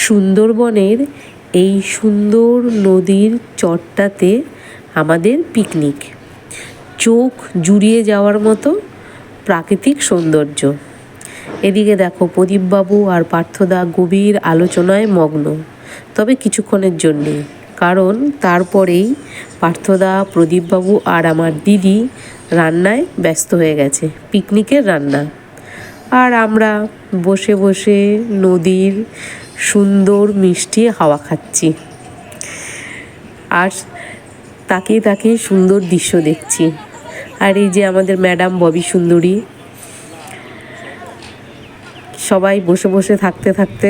সুন্দরবনের এই সুন্দর নদীর চরটাতে আমাদের পিকনিক। চোখ জুড়িয়ে যাওয়ার মতো প্রাকৃতিক সৌন্দর্য। এদিকে দেখো প্রদীপবাবু আর পার্থদা গভীর আলোচনায় মগ্ন, তবে কিছুক্ষণের জন্যেই, কারণ তারপরেই পার্থদা, প্রদীপবাবু আর আমার দিদি রান্নায় ব্যস্ত হয়ে গেছে, পিকনিকের রান্না। আর আমরা বসে বসে নদীর সুন্দর মিষ্টি হাওয়া খাচ্ছি আর তাকিয়ে তাকিয়ে সুন্দর দৃশ্য দেখছি। আর এই যে আমাদের ম্যাডাম ববি সুন্দরী, সবাই বসে বসে থাকতে থাকতে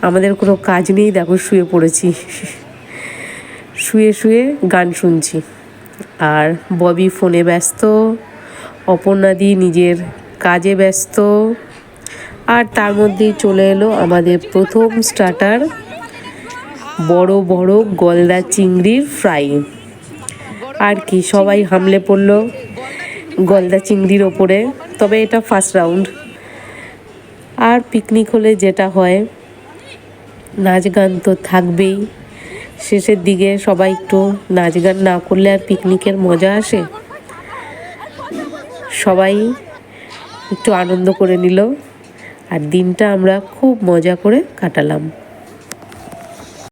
আমাদের কোনো কাজ নেই, দেখো শুয়ে পড়েছি, শুয়ে শুয়ে গান শুনছি। আর ববি ফোনে ব্যস্ত, অপর্ণাদি নিজের কাজে ব্যস্ত। আর তার মধ্যেই চলে এলো আমাদের প্রথম স্টার্টার, বড় বড় গলদা চিংড়ির ফ্রাই। আর কি সবাই হামলে পড়লো গলদা চিংড়ির ওপরে, তবে এটা ফার্স্ট রাউন্ড। আর পিকনিক হলে যেটা হয়, নাচ গান তো থাকবেই। শেষের দিকে সবাই একটু নাচ গান না করলে আর পিকনিকের মজা আসে। সবাই একটু আনন্দ করে নিল আর দিনটা আমরা খুব মজা করে কাটালাম।